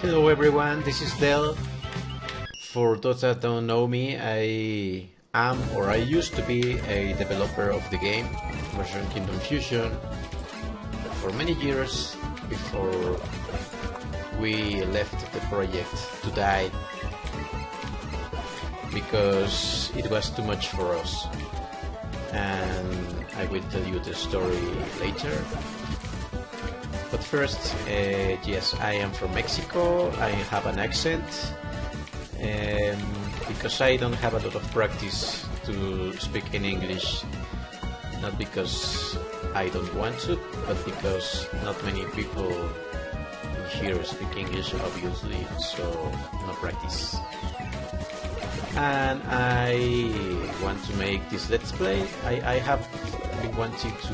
Hello everyone, this is Del. For those that don't know me, I am or I used to be a developer of the game Mushroom Kingdom Fusion for many years before we left the project to die because it was too much for us, and I will tell you the story later. But first, yes, I am from Mexico. I have an accent because I don't have a lot of practice to speak in English, not because I don't want to, but because not many people here speak English, obviously, so no practice. And I want to make this Let's Play. I have been wanting to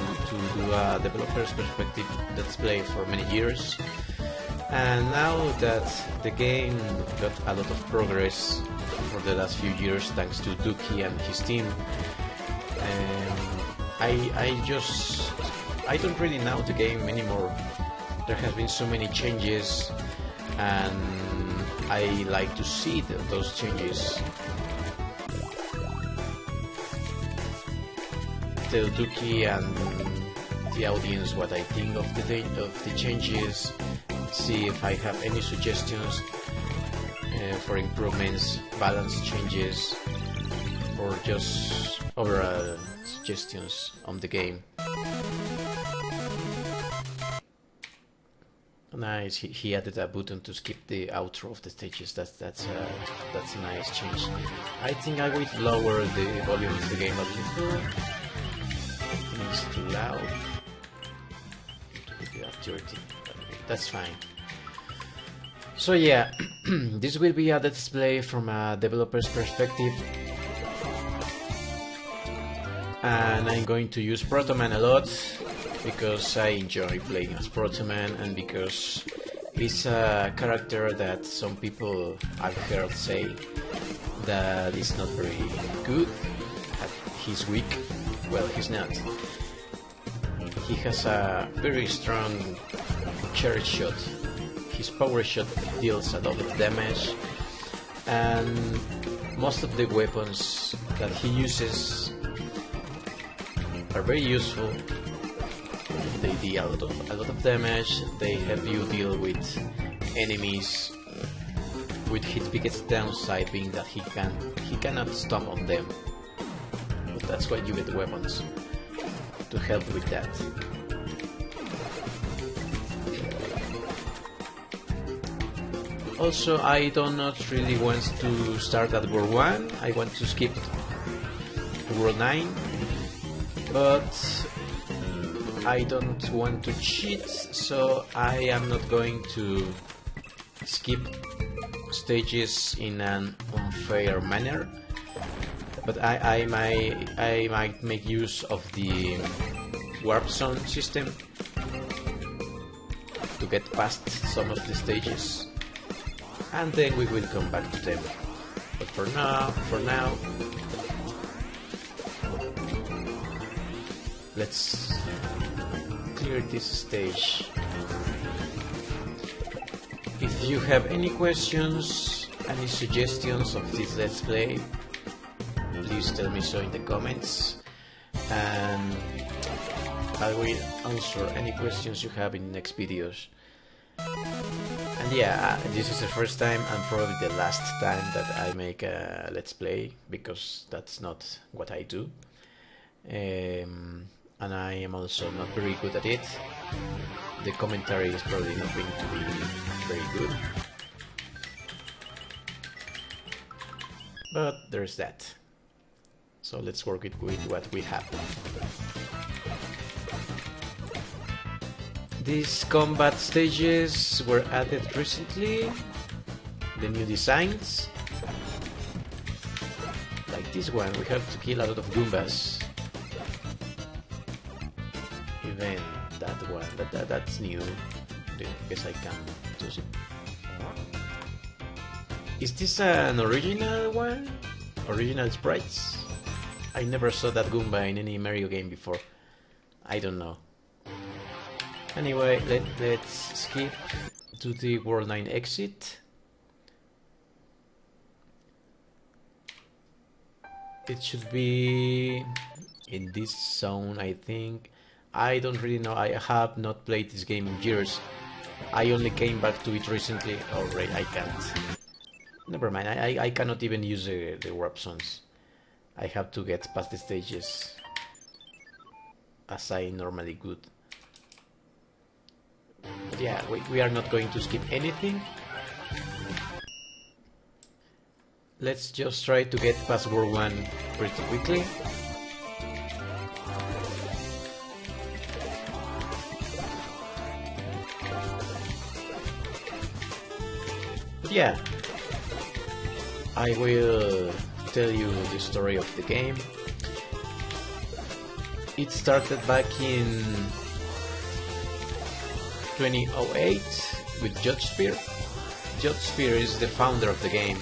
do a developer's perspective Let's Play for many years, and now that the game got a lot of progress for the last few years thanks to Duki and his team, I don't really know the game anymore. There have been so many changes, and I like to see those changes. Tell Duki and the audience what I think of the changes, see if I have any suggestions for improvements, balance changes, or just overall suggestions on the game. Nice, he added a button to skip the outro of the stages. That's a nice change. I think I will lower the volume of the game a little. It's too loud. Dirty. That's fine. So yeah, this will be a display from a developer's perspective, and I'm going to use Protoman a lot because I enjoy playing as Protoman, and because it's a character that some people I've heard say that is not very good, he's weak. Well, he's not. He has a very strong charge shot. His power shot deals a lot of damage, and most of the weapons that he uses are very useful. They deal a lot of damage. They help you deal with enemies. With his biggest downside being that he cannot stomp on them. But that's why you get the weapons to help with that. Also, I do not really want to start at World 1. I want to skip to World 9, but I don't want to cheat, so I am not going to skip stages in an unfair manner. But I might make use of the warp zone system to get past some of the stages, and then we will come back to them. But for now, let's clear this stage. If you have any questions, any suggestions of this Let's Play, please tell me so in the comments, and I will answer any questions you have in the next videos. And yeah, this is the first time and probably the last time that I make a Let's Play, because that's not what I do, and I am also not very good at it. The commentary is probably not going to be very good, but there's that. So let's work with what we have. These combat stages were added recently, the new designs. Like this one, we have to kill a lot of Goombas. Even that one, that's new. I guess I can choose it. Is this an original one? Original sprites? I never saw that Goomba in any Mario game before. I don't know. Anyway, let's skip to the World 9 exit. It should be in this zone, I think. I don't really know. I have not played this game in years. I only came back to it recently. Alright, I can't. Never mind, I cannot even use the warp zones. I have to get past the stages as I normally would. But yeah, we are not going to skip anything. Let's just try to get past World 1 pretty quickly. But yeah, I will tell you the story of the game. It started back in 2008 with Judge Spear. Judge Spear is the founder of the game.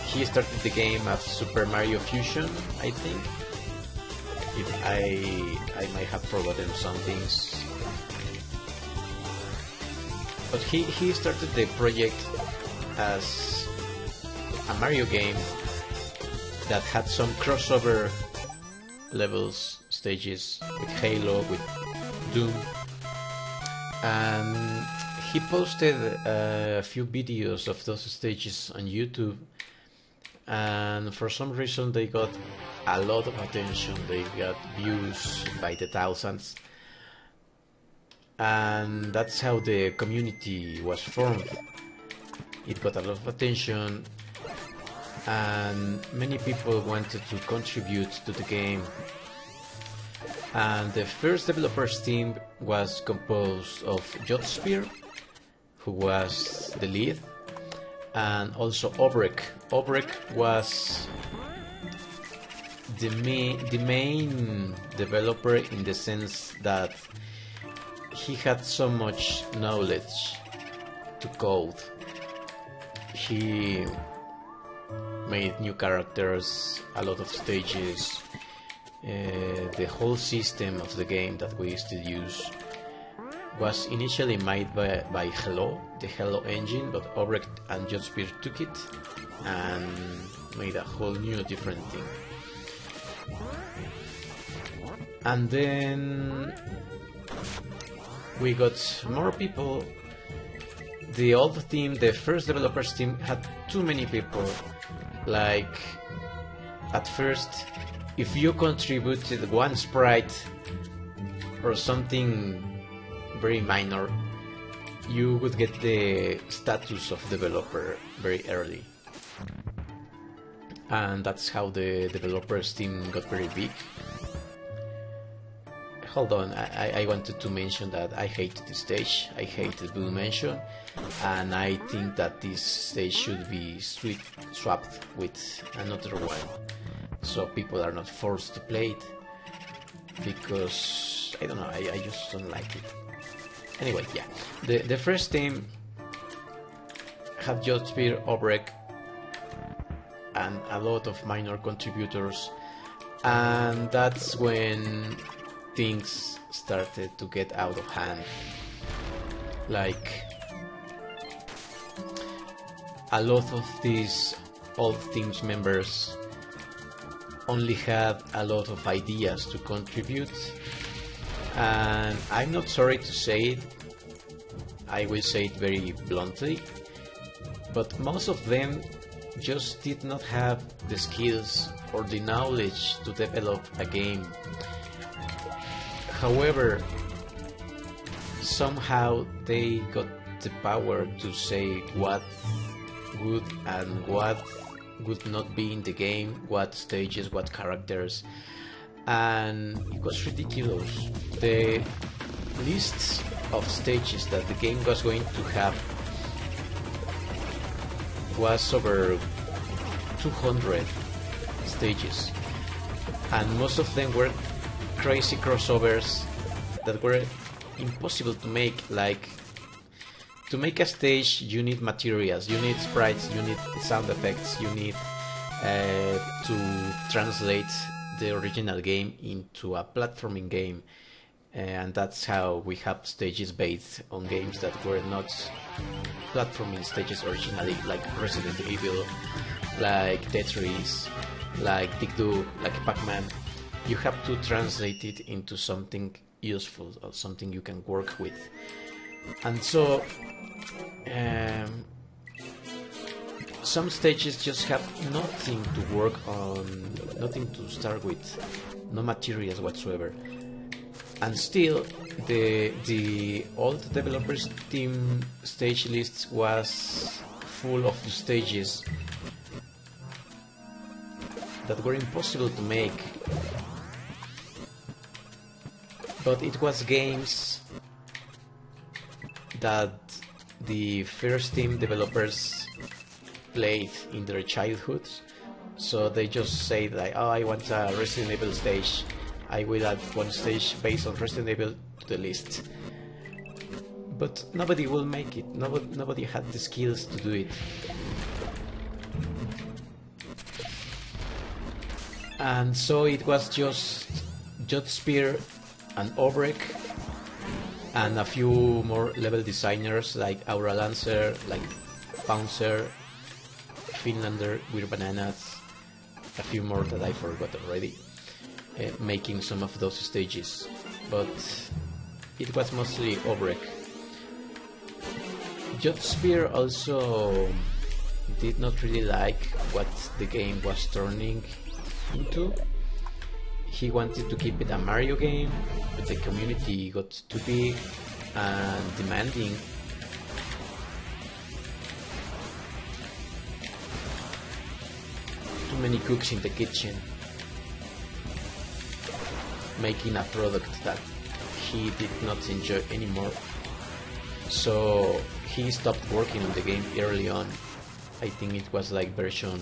He started the game as Super Mario Fusion, I think. I might have forgotten some things. But he started the project as a Mario game that had some crossover levels, stages with Halo, with Doom. And he posted a few videos of those stages on YouTube. And for some reason they got a lot of attention. They got views by the thousands. And that's how the community was formed. It got a lot of attention, and many people wanted to contribute to the game. And the first developers team was composed of Judge Spear, who was the lead, and also Obrek. Obrek was the main developer in the sense that he had so much knowledge to code. He made new characters, a lot of stages. The whole system of the game that we still use was initially made by Hello, the Hello engine, but Obrek and Judge Spear took it and made a whole new different thing. And then we got more people. The old team, the first developers team, had too many people. Like, at first, if you contributed one sprite or something very minor, you would get the status of developer very early. And that's how the developers team got very big. Hold on, I wanted to mention that I hate this stage. I hate the blue mention, and I think that this stage should be swapped with another one, so people are not forced to play it, because I don't know, I just don't like it. Anyway, yeah, the first team had Judge Spear, Obrek, and a lot of minor contributors, and that's when things started to get out of hand. Like, a lot of these old teams members only had a lot of ideas to contribute, and I'm not sorry to say it, I will say it very bluntly, but most of them just did not have the skills or the knowledge to develop a game. However, somehow they got the power to say what would and what would not be in the game, what stages, what characters, and it was ridiculous. The lists of stages that the game was going to have was over 200 stages, and most of them were crazy crossovers that were impossible to make. Like, to make a stage you need materials, you need sprites, you need sound effects, you need to translate the original game into a platforming game. and that's how we have stages based on games that were not platforming stages originally, like Resident Evil, like Tetris, like Dig-Dug, like Pac-Man. You have to translate it into something useful or something you can work with. And so some stages just have nothing to work on, nothing to start with, no materials whatsoever. And still, the old developers team stage list was full of the stages that were impossible to make. But it was games that the first team developers played in their childhood, so they just say like, oh, I want a Resident Evil stage, I will add one stage based on Resident Evil to the list. But nobody will make it, nobody had the skills to do it. And so it was just Judge Spear and Obrek and a few more level designers like Aura Lancer, like Pouncer, Finlander, Weird Bananas, a few more that I forgot already, making some of those stages. But it was mostly Obrek. Judge Spear also did not really like what the game was turning into. He wanted to keep it a Mario game, but the community got too big and demanding. Too many cooks in the kitchen, making a product that he did not enjoy anymore. So he stopped working on the game early on. I think it was like version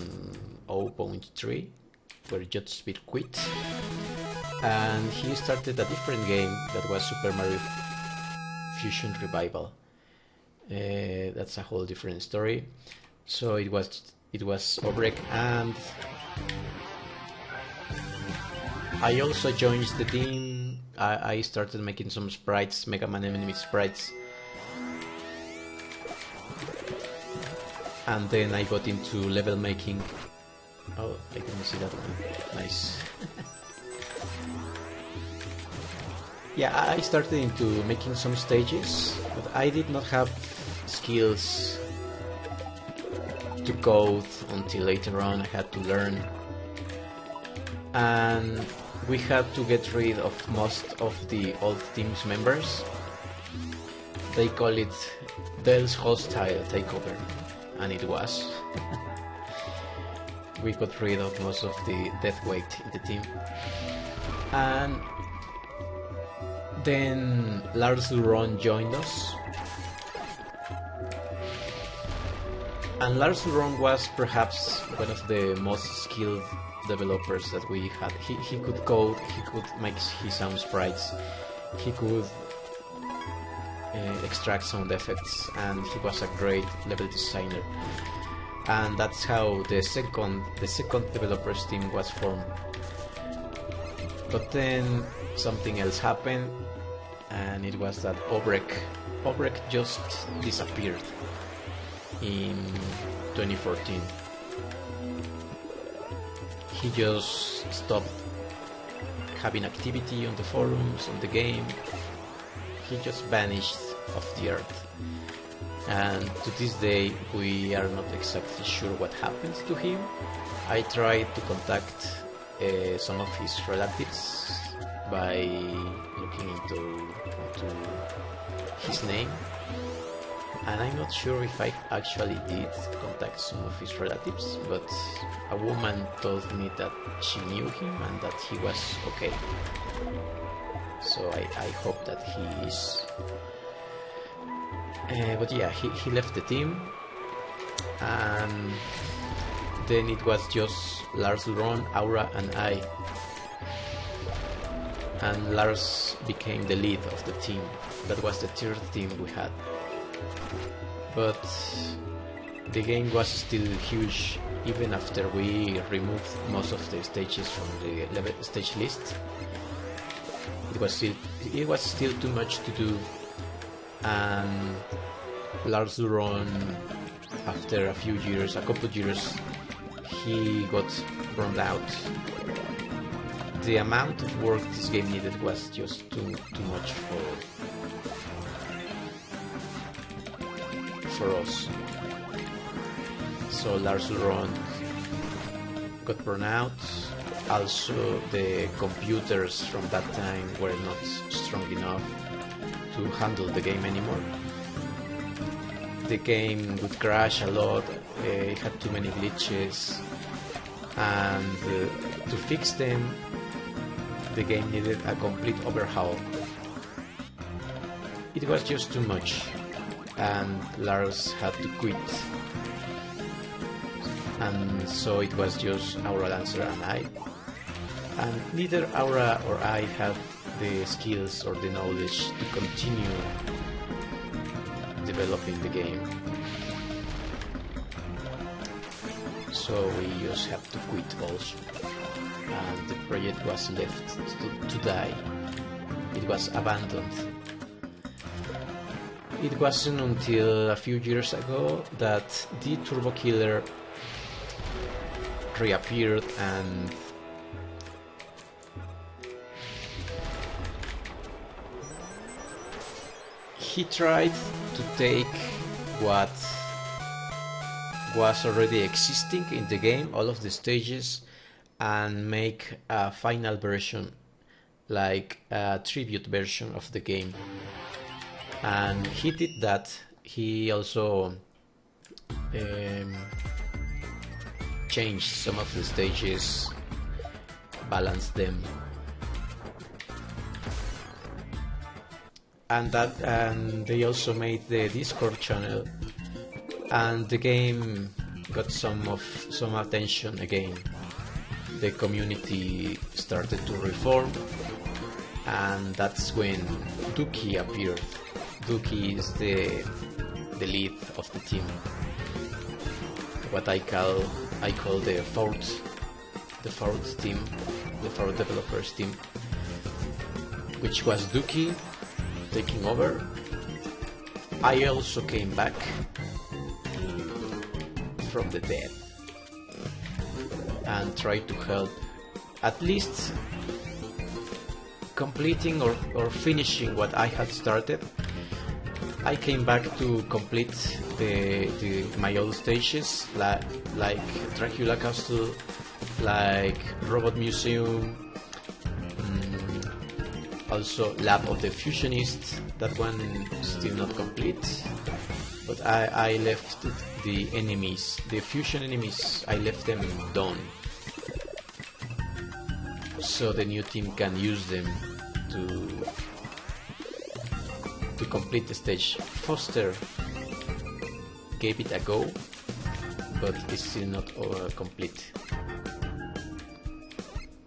0.3, where Judge Spear quit. And he started a different game that was Super Mario Fusion Revival. That's a whole different story. So it was Obrek, and I also joined the team. I started making some sprites, Mega Man enemy sprites, and then I got into level making. Oh, I didn't see that one. Nice. Yeah, I started into making some stages, but I did not have skills to code until later on. I had to learn, and we had to get rid of most of the old team's members. They call it Dell's hostile takeover, and it was. We got rid of most of the death weight in the team, and then Lars Luron joined us. And Lars Luron was perhaps one of the most skilled developers that we had. He could code, he could make his own sprites, he could extract sound effects, and he was a great level designer. And that's how the second developers team was formed. But then something else happened, and it was that Obrek just disappeared in 2014. He just stopped having activity on the forums, on the game. He just vanished off the earth. And to this day we are not exactly sure what happened to him. I tried to contact some of his relatives by looking into his name, and I'm not sure if I actually did contact some of his relatives, but a woman told me that she knew him and that he was okay. So I hope that he is. But yeah, he left the team, and then it was just Lars Luron, Aura, and I. And Lars became the lead of the team. That was the third team we had. But the game was still huge, even after we removed most of the stages from the level stage list. It it was still too much to do, and Lars Luron, after a couple years, he got burned out. The amount of work this game needed was just too much for us. So Lars Luron got burned out. Also, the computers from that time were not strong enough to handle the game anymore. The game would crash a lot, it had too many glitches, and to fix them, the game needed a complete overhaul. It was just too much, and Lars had to quit. And so it was just Aura Lancer and I. And neither Aura or I had the skills or the knowledge to continue developing the game. So we just have to quit also. And the project was left to die. It was abandoned. It wasn't until a few years ago that the Turbo Killer reappeared, and he tried to take what was already existing in the game, all of the stages, and make a final version, like a tribute version of the game. And he did that. He also changed some of the stages, balanced them, and they also made the Discord channel, and the game got some attention again. The community started to reform, and that's when Dookie appeared. Dookie is the lead of the team, what I call the fourth team, the fourth developers team, which was Dookie taking over. I also came back from the dead and tried to help, at least completing or finishing what I had started. I came back to complete my old stages, like Dracula Castle, like Robot Museum, also Lab of the Fusionist. That one still not complete, but I left the enemies, the fusion enemies, I left them done, so the new team can use them to complete the stage. Foster gave it a go, but it's still not complete.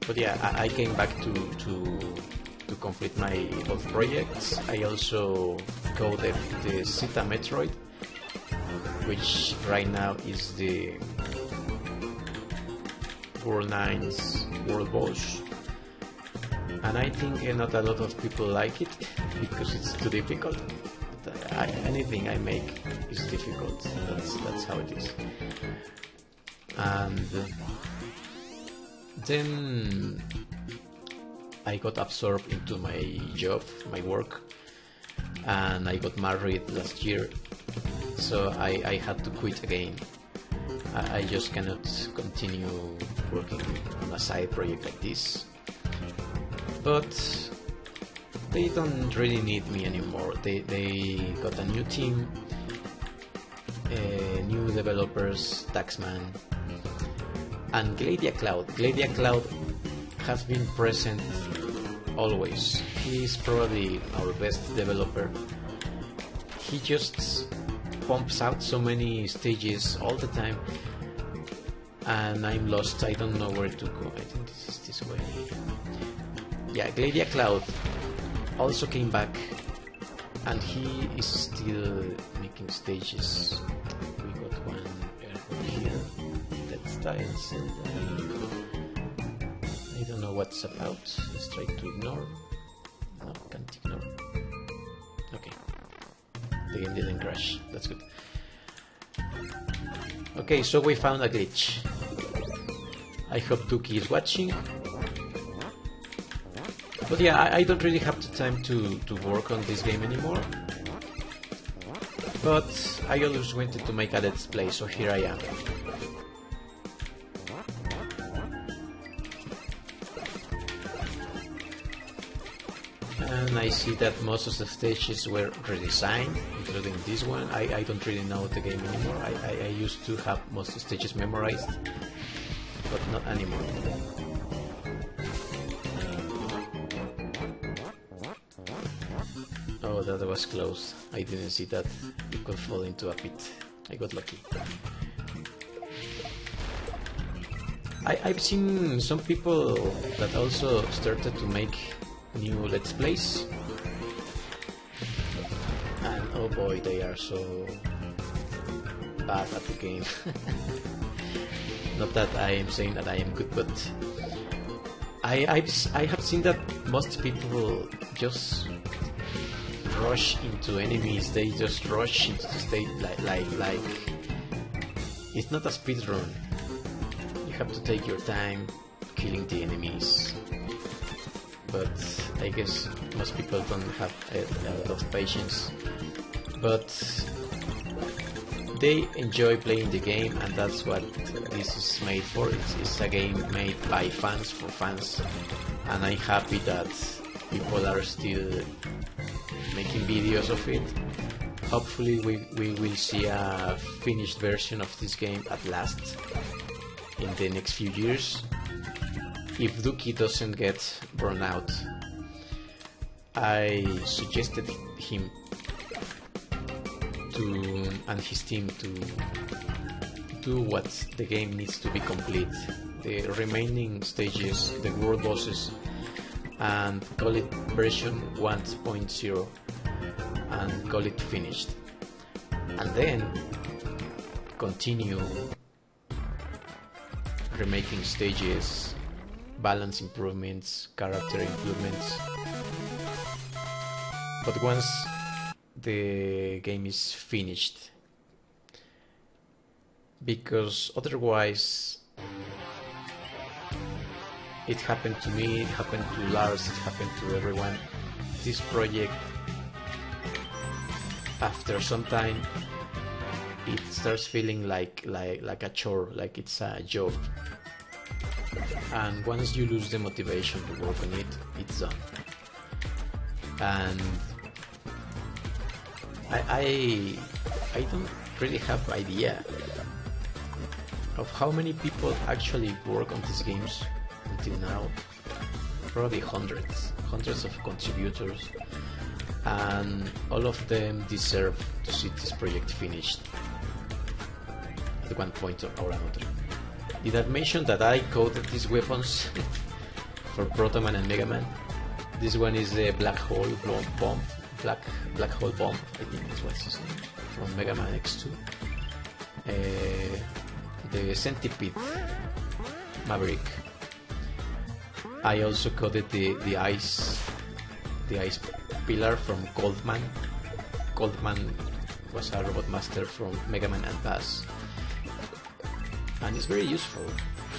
But yeah, I came back to complete my both projects. I also coded the Zeta Metroid, which right now is the World 9's World Boss, and I think not a lot of people like it because it's too difficult. But anything I make is difficult. That's how it is. And then I got absorbed into my job, my work, and I got married last year, so I had to quit again. I just cannot continue working on a side project like this. But they don't really need me anymore. They got a new team, new developers, Taxman, and Gladia Cloud. Gladia Cloud has been present always. He is probably our best developer. He just pumps out so many stages all the time, and I'm lost. I don't know where to go. I think this is this way. Yeah, Gladia Cloud also came back, and he is still making stages. We got one over here. That's tiles, and I don't know what's about. Let's try to ignore. game didn't crash. That's good. Okay, so we found a glitch. I hope Dookie is watching. But yeah, I don't really have the time to work on this game anymore. But I always wanted to make a let's play, so here I am. And I see that most of the stages were redesigned, including this one. I don't really know the game anymore. I used to have most of the stages memorized, but not anymore. Oh, that was close. I didn't see that it could fall into a pit. I got lucky. I've seen some people that also started to make new Let's Plays, and oh boy, they are so bad at the game. Not that I am saying that I am good, but I have seen that most people just rush into enemies. They just rush into the stage like it's not a speed run. You have to take your time killing the enemies. But I guess most people don't have a lot of patience. But they enjoy playing the game, and that's what this is made for. It's a game made by fans for fans, and I'm happy that people are still making videos of it. Hopefully we will see a finished version of this game at last in the next few years. If Dookie doesn't get burned out. I suggested him and his team to do what the game needs to be complete. The remaining stages, the world bosses, and call it version 1.0 and call it finished. And then continue remaking stages, balance improvements, character improvements. But once the game is finished, because otherwise it happened to me, it happened to Lars, it happened to everyone. This project, after some time, it starts feeling like a chore, like it's a job. And once you lose the motivation to work on it, it's done. And I don't really have idea of how many people actually work on these games until now. Probably hundreds of contributors, and all of them deserve to see this project finished at one point or another. Did I mention that I coded these weapons for Protoman and Mega Man? This one is the black hole bomb, black hole bomb, I think that's what's his name, from Mega Man X2. The centipede Maverick. I also coded the ice pillar from Coldman. Coldman was a robot master from Mega Man and Bass. And it's very useful,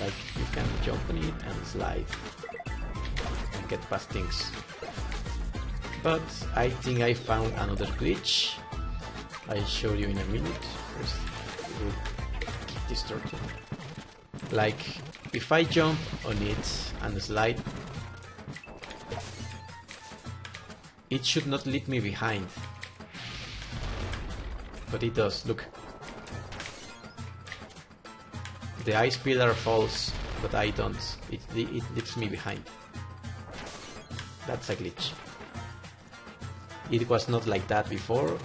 like you can jump on it and slide and get past things. But I think I found another glitch. I'll show you in a minute. First, we'll kick this turtle. Like, if I jump on it and slide, it should not leave me behind. But it does, look. The ice pillar falls, but I don't. It leaves me behind. That's a glitch. It was not like that before.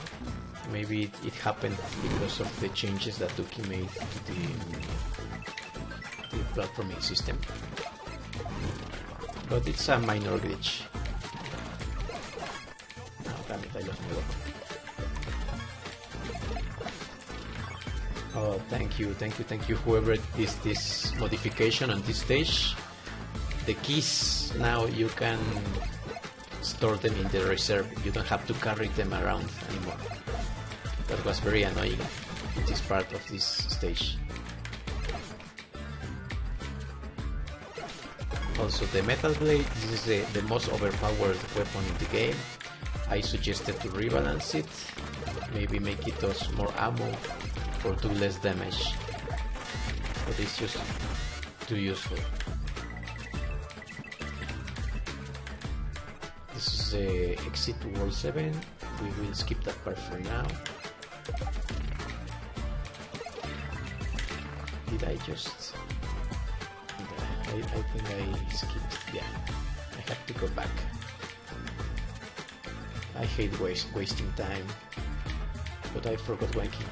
Maybe it happened because of the changes that Dookie made to the platforming system. But it's a minor glitch. Oh, damn it, I lost my weapon. Oh, thank you, whoever did this modification on this stage. The keys, now you can store them in the reserve. You don't have to carry them around anymore. That was very annoying, this part of this stage. Also, the Metal Blade, this is the most overpowered weapon in the game. I suggested to rebalance it, maybe make it does more ammo or do less damage, but it's just too useful. This is the exit to World 7, we will skip that part for now. Did I just... I think I skipped, yeah, I have to go back. I hate wasting time, but I forgot one key.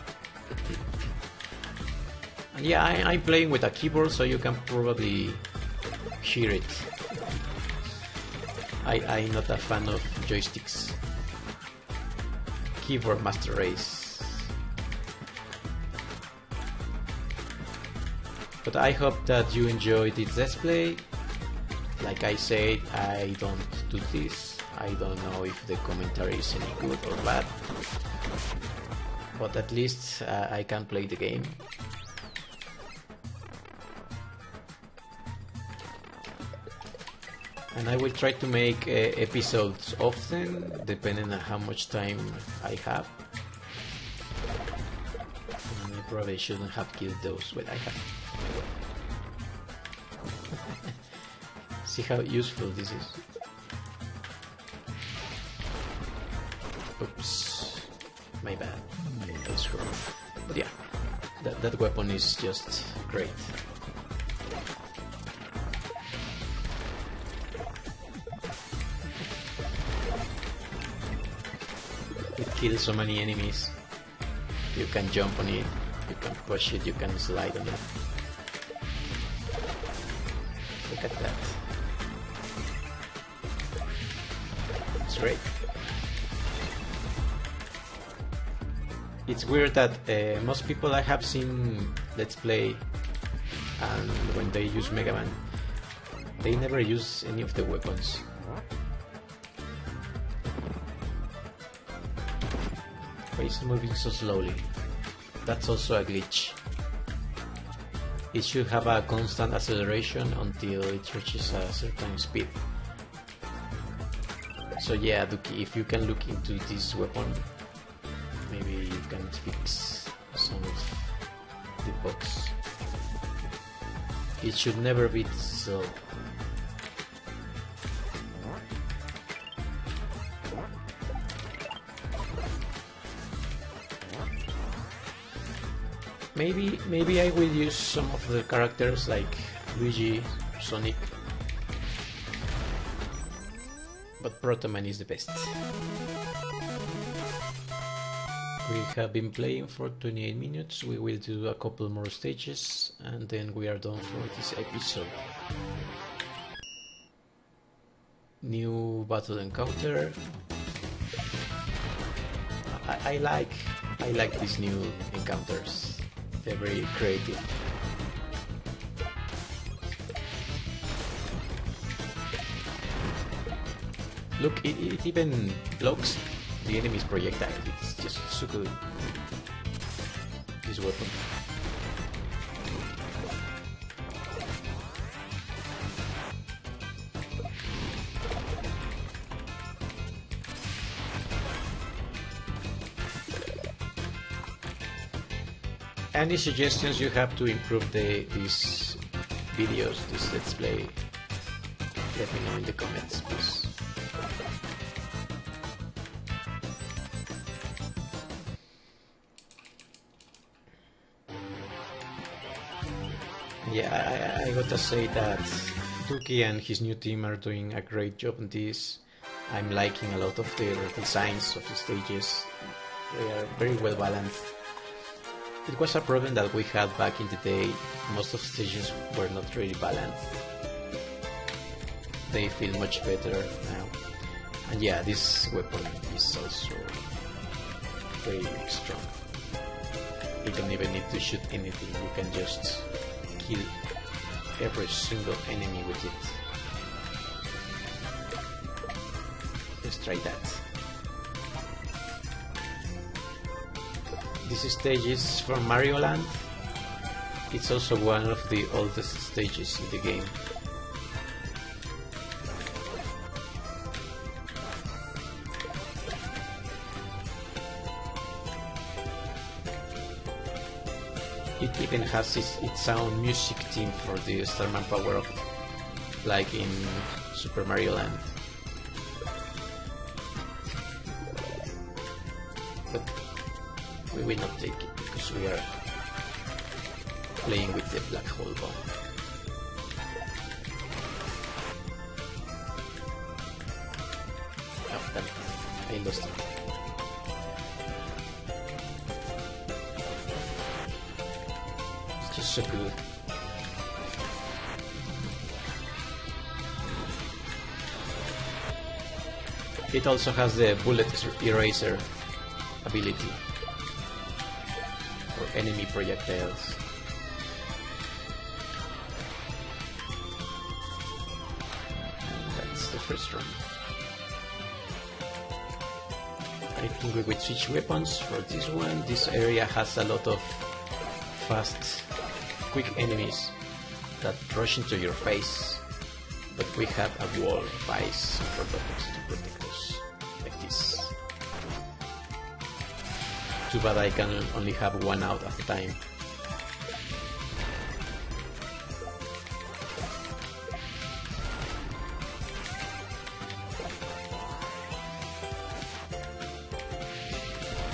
And yeah, I'm playing with a keyboard, so you can probably hear it. I'm not a fan of joysticks. Keyboard master race. But I hope that you enjoyed this let's play. Like I said, I don't do this. I don't know if the commentary is any good or bad, but at least I can play the game. And I will try to make episodes often, depending on how much time I have. And I probably shouldn't have killed those, but I have. See how useful this is. Oops, my bad. I scrolled. But yeah, that weapon is just great. It kills so many enemies. You can jump on it, you can push it, you can slide on it. Look at that. It's great. It's weird that most people I have seen Let's Play, and when they use Mega Man, they never use any of the weapons. Why is it moving so slowly? That's also a glitch. It should have a constant acceleration until it reaches a certain speed. So yeah, Duki, if you can look into this weapon, maybe you can fix some of the bugs. It should never be slow. Maybe I will use some of the characters like Luigi, Sonic, but Protoman is the best. We have been playing for 28 minutes, we will do a couple more stages and then we are done for this episode. New battle encounter. I like these new encounters. They're very creative. Look, it even blocks the enemy's projectile. It's just so good. This weapon. Any suggestions you have to improve these videos, this Let's Play, let me know in the comments, please. Yeah, I gotta say that Tuki and his new team are doing a great job on this. I'm liking a lot of their designs of the stages. They are very well balanced. It was a problem that we had back in the day. Most of the stages were not really balanced. They feel much better now. And yeah, this weapon is also very strong. You don't even need to shoot anything, you can just kill every single enemy with it. Let's try that. This stage is from Mario Land. It's also one of the oldest stages in the game. It even has its own music team for the Starman power-up, like in Super Mario Land. But we will not take it because we are playing with the black hole bomb. Oh, damn it. I lost it. It's just so good. It also has the bullet eraser ability for enemy projectiles. That's the first run. I think we will switch weapons for this one. This area has a lot of fast, quick enemies that rush into your face, but we have a wall of ice in front of us to protect us, like this. Too bad I can only have one out at a time.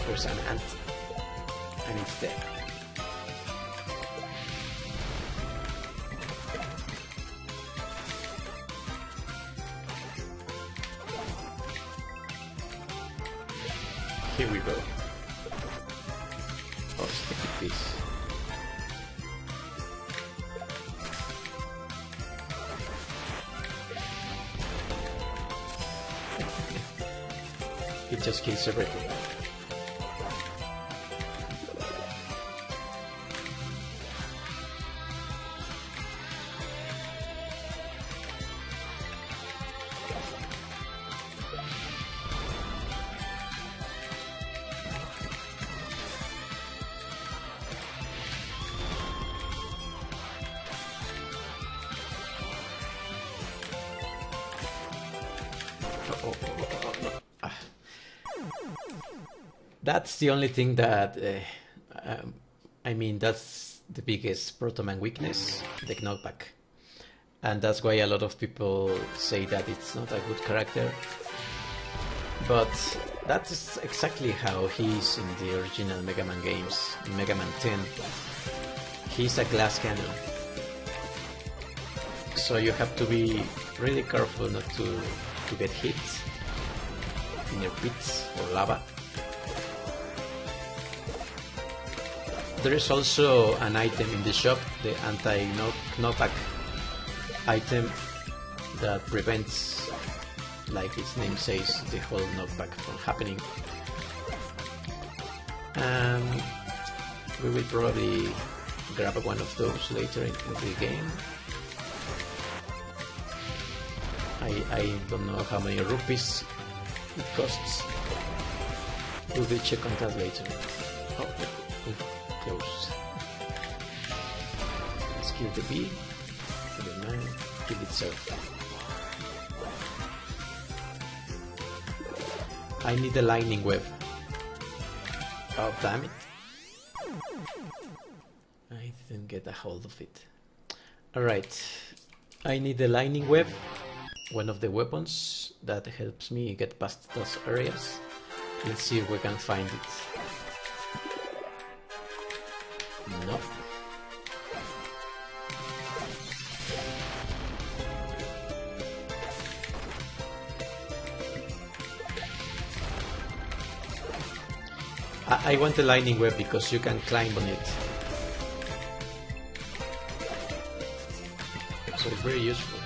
There's an ant, and it's dead. Here we go. Oh, stick with this. It just kills everything. That's the only thing that, I mean, that's the biggest Protoman weakness, the knockback. And that's why a lot of people say that it's not a good character. But that is exactly how he is in the original Mega Man games. In Mega Man 10, he's a glass cannon. So you have to be really careful not to get hit in your pits or lava. There is also an item in the shop, the anti-knockback item, that prevents, like its name says, the whole knockback from happening. We will probably grab one of those later in the game. I don't know how many rupees it costs. We will check on that later. Oh, close. Let's kill the bee. Kill the man. Kill itself. I need a lightning web. Oh, damn it. I didn't get a hold of it. Alright. I need a lightning web. One of the weapons that helps me get past those areas. Let's see if we can find it. No. I want the lightning web because you can climb on it. So it's very useful.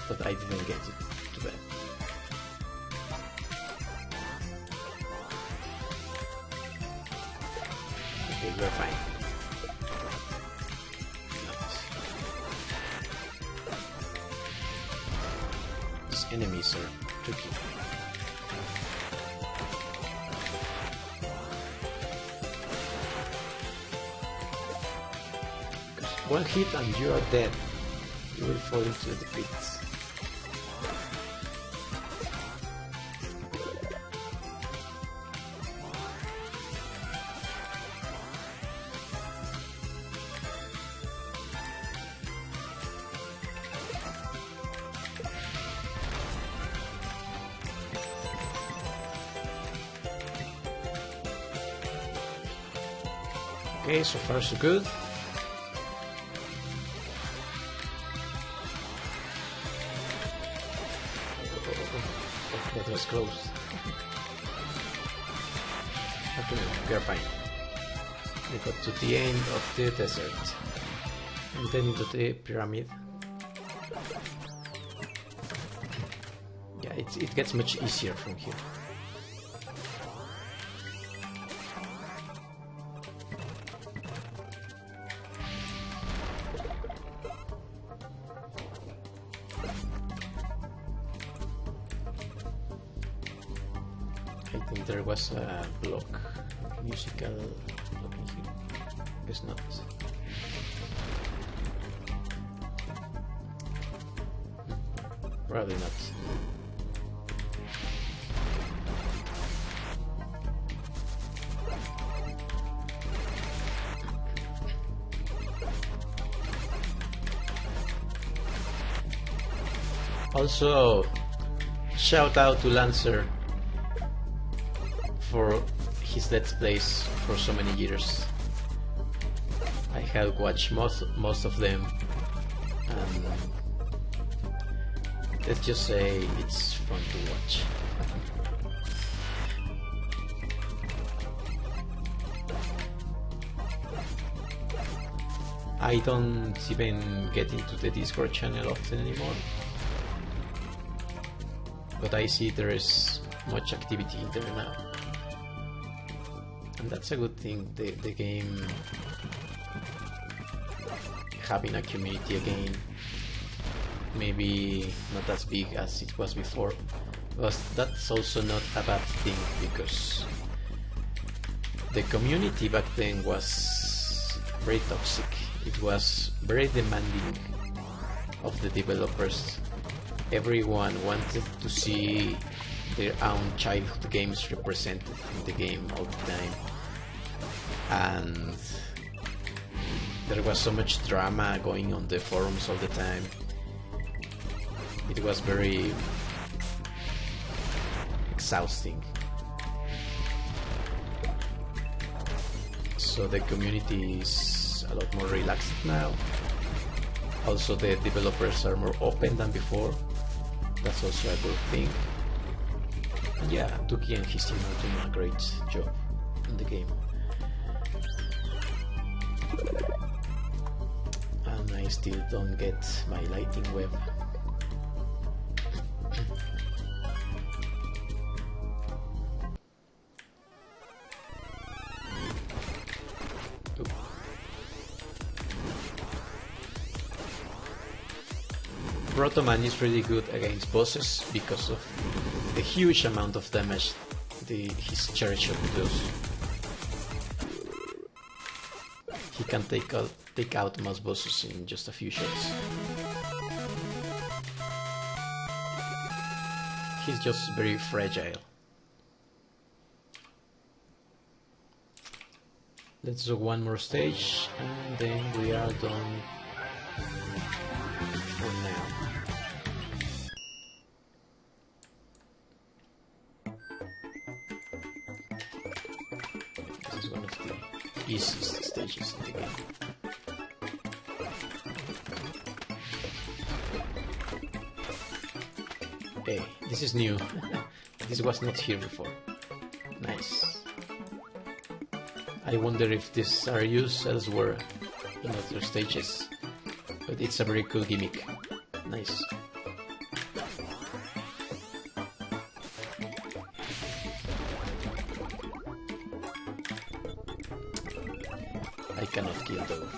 But I didn't get it. Too bad. Okay, we're fine. These enemies are tricky. One hit and you are dead. You will fall into the pit. Okay, so far so good. Oh, that was close. Okay, we are fine. We got to the end of the desert. And then into the pyramid. Yeah, it gets much easier from here. I think there was a block, musical block in here. Guess not. Probably not. Also, shout out to Lancer for his Let's Plays for so many years. I have watched most of them, and let's just say it's fun to watch. I don't even get into the Discord channel often anymore, but I see there is much activity in there now. And that's a good thing, the game having a community again. Maybe not as big as it was before, but that's also not a bad thing, because the community back then was very toxic. It was very demanding of the developers. Everyone wanted to see their own childhood games represented in the game all the time, and there was so much drama going on the forums all the time. It was very exhausting. So the community is a lot more relaxed now. Also, the developers are more open than before. That's also a good thing. And yeah, Duki and his team are doing a great job in the game. And I still don't get my lighting web. Protoman is really good against bosses because of the huge amount of damage his cherry shot does. He can take out most bosses in just a few shots. He's just very fragile. Let's do one more stage and then we are done for now. This is one of the easiest stages in the game. Hey, this is new. This was not here before. Nice. I wonder if these are used elsewhere in other stages, but it's a very cool gimmick. Nice. I cannot kill those.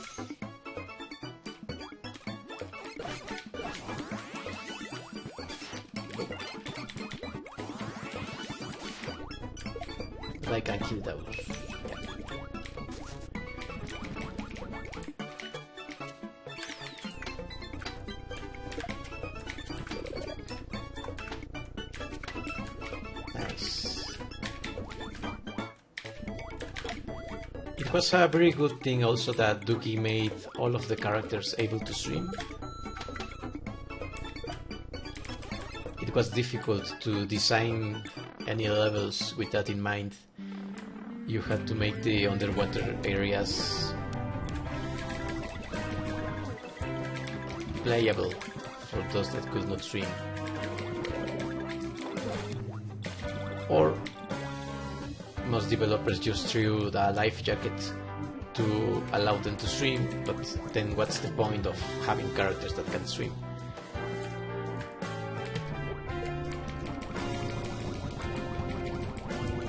But I can kill those. It was a very good thing also that Dookie made all of the characters able to swim. It was difficult to design any levels with that in mind. You had to make the underwater areas playable for those that could not swim. Or most developers just threw the life jacket to allow them to swim, but then what's the point of having characters that can swim?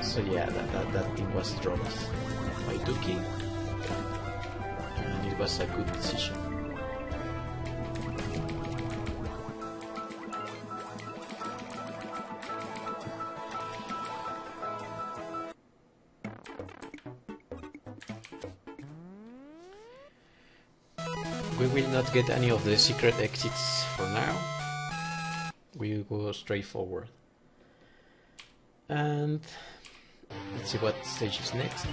So yeah, that thing was dropped by Dookie, and it was a good decision. We will not get any of the secret exits for now. We will go straight forward. And let's see what stage is next.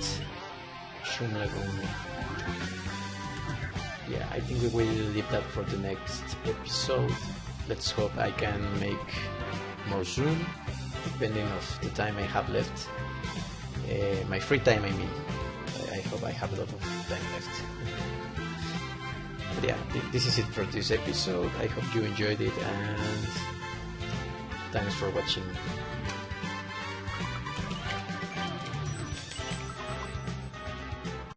Shroom Lagoon. Yeah, I think we will leave that for the next episode. Let's hope I can make more soon, depending of the time I have left. My free time, I mean. I hope I have a lot of time left. But yeah, this is it for this episode. I hope you enjoyed it, and thanks for watching.